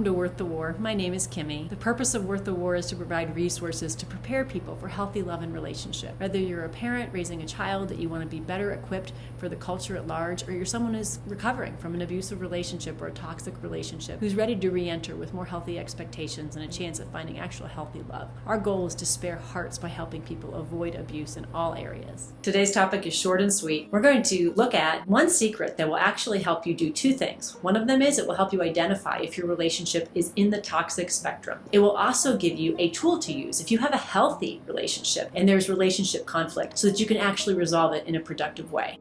Welcome to Worth the War. My name is Kimmy. The purpose of Worth the War is to provide resources to prepare people for healthy love and relationship. Whether you're a parent raising a child that you want to be better equipped for the culture at large, or you're someone who's recovering from an abusive relationship or a toxic relationship who's ready to re-enter with more healthy expectations and a chance at finding actual healthy love. Our goal is to spare hearts by helping people avoid abuse in all areas. Today's topic is short and sweet. We're going to look at one secret that will actually help you do two things. One of them is it will help you identify if your relationship is in the toxic spectrum. It will also give you a tool to use if you have a healthy relationship and there's relationship conflict so that you can actually resolve it in a productive way.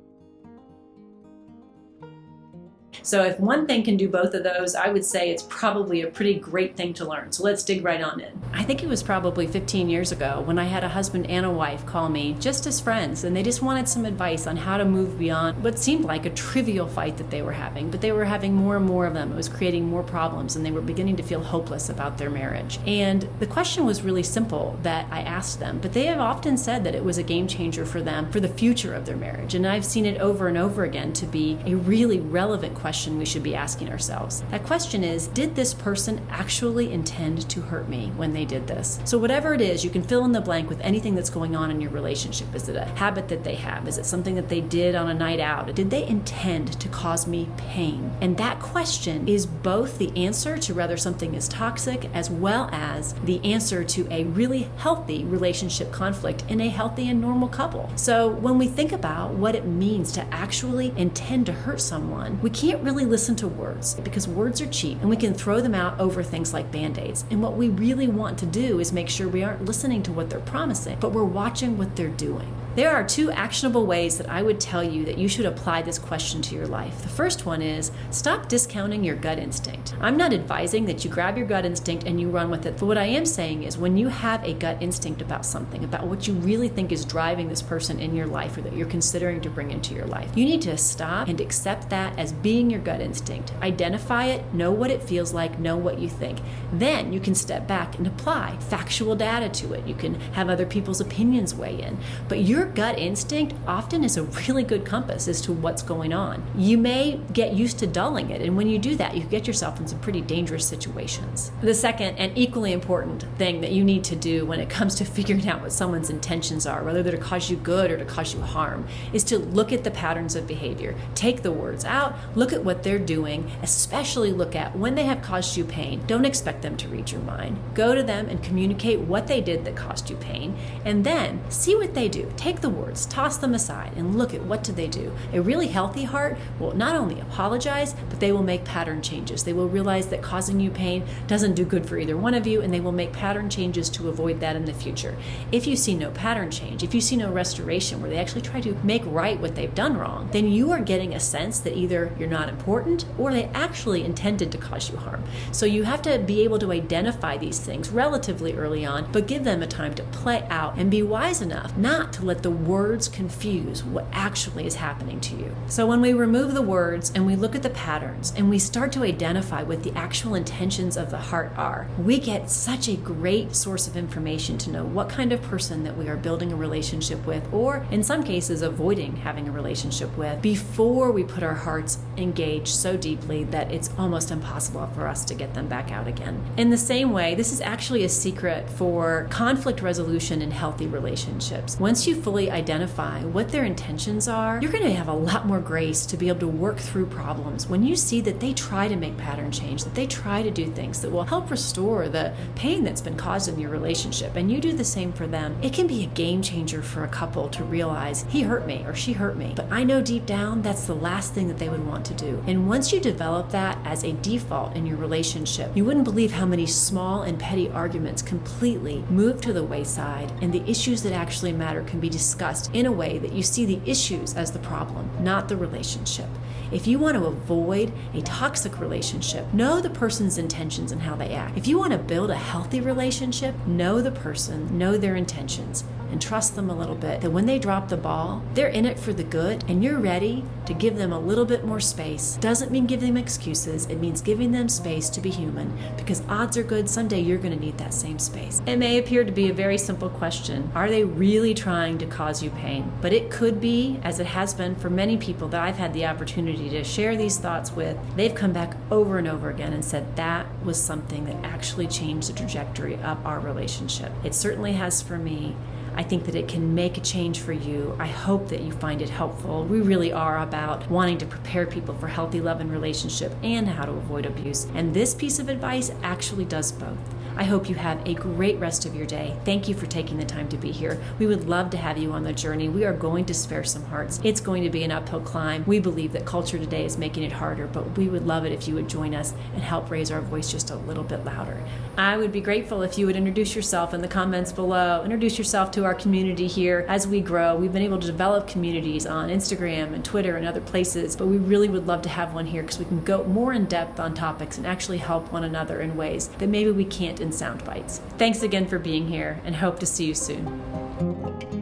So if one thing can do both of those, I would say it's probably a pretty great thing to learn. So let's dig right on in. I think it was probably 15 years ago when I had a husband and a wife call me just as friends, and they just wanted some advice on how to move beyond what seemed like a trivial fight that they were having, but they were having more and more of them. It was creating more problems, and they were beginning to feel hopeless about their marriage. And the question was really simple that I asked them, but they have often said that it was a game changer for them for the future of their marriage. And I've seen it over and over again to be a really relevant question we should be asking ourselves. That question is, did this person actually intend to hurt me when they did this? So whatever it is, you can fill in the blank with anything that's going on in your relationship. Is it a habit that they have? Is it something that they did on a night out? Did they intend to cause me pain? And that question is both the answer to whether something is toxic as well as the answer to a really healthy relationship conflict in a healthy and normal couple. So when we think about what it means to actually intend to hurt someone, we can't really listen to words because words are cheap and we can throw them out over things like band-aids. And what we really want to do is make sure we aren't listening to what they're promising, but we're watching what they're doing. There are two actionable ways that I would tell you that you should apply this question to your life. The first one is stop discounting your gut instinct. I'm not advising that you grab your gut instinct and you run with it. But what I am saying is when you have a gut instinct about something, about what you really think is driving this person in your life or that you're considering to bring into your life, you need to stop and accept that as being your gut instinct. Identify it, know what it feels like, know what you think. Then you can step back and apply factual data to it. You can have other people's opinions weigh in. But your gut instinct often is a really good compass as to what's going on. You may get used to dulling it, and when you do that, you get yourself in some pretty dangerous situations. The second and equally important thing that you need to do when it comes to figuring out what someone's intentions are, whether they're to cause you good or to cause you harm, is to look at the patterns of behavior. Take the words out, look at what they're doing, especially look at when they have caused you pain. Don't expect them to read your mind. Go to them and communicate what they did that caused you pain, and then see what they do. Take the words, toss them aside, and look at what do they do. A really healthy heart will not only apologize, but they will make pattern changes. They will realize that causing you pain doesn't do good for either one of you, and they will make pattern changes to avoid that in the future. If you see no pattern change, if you see no restoration where they actually try to make right what they've done wrong, then you are getting a sense that either you're not important or they actually intended to cause you harm. So you have to be able to identify these things relatively early on, but give them a time to play out and be wise enough not to let the words confuse what actually is happening to you. So when we remove the words and we look at the patterns and we start to identify what the actual intentions of the heart are, we get such a great source of information to know what kind of person that we are building a relationship with, or in some cases avoiding having a relationship with, before we put our hearts engaged so deeply that it's almost impossible for us to get them back out again. In the same way, this is actually a secret for conflict resolution in healthy relationships. Once you fully identify what their intentions are, you're going to have a lot more grace to be able to work through problems. When you see that they try to make pattern change, that they try to do things that will help restore the pain that's been caused in your relationship, and you do the same for them, it can be a game changer for a couple to realize he hurt me or she hurt me, but I know deep down that's the last thing that they would want to do. And once you develop that as a default in your relationship, you wouldn't believe how many small and petty arguments completely move to the wayside, and the issues that actually matter can be discussed in a way that you see the issues as the problem, not the relationship. If you want to avoid a toxic relationship, know the person's intentions and how they act. If you want to build a healthy relationship, know the person, know their intentions, and trust them a little bit, that when they drop the ball, they're in it for the good, and you're ready to give them a little bit more space. Doesn't mean giving them excuses. It means giving them space to be human, because odds are good someday you're going to need that same space. It may appear to be a very simple question. Are they really trying to cause you pain? But it could be, as it has been for many people that I've had the opportunity to share these thoughts with. They've come back over and over again and said that was something that actually changed the trajectory of our relationship. It certainly has for me. I think that it can make a change for you. I hope that you find it helpful. We really are about wanting to prepare people for healthy love and relationship and how to avoid abuse. And this piece of advice actually does both. I hope you have a great rest of your day. Thank you for taking the time to be here. We would love to have you on the journey. We are going to spare some hearts. It's going to be an uphill climb. We believe that culture today is making it harder, but we would love it if you would join us and help raise our voice just a little bit louder. I would be grateful if you would introduce yourself in the comments below. Introduce yourself to our community here as we grow. We've been able to develop communities on Instagram and Twitter and other places, but we really would love to have one here because we can go more in depth on topics and actually help one another in ways that maybe we can't in sound bites. Thanks again for being here, and hope to see you soon.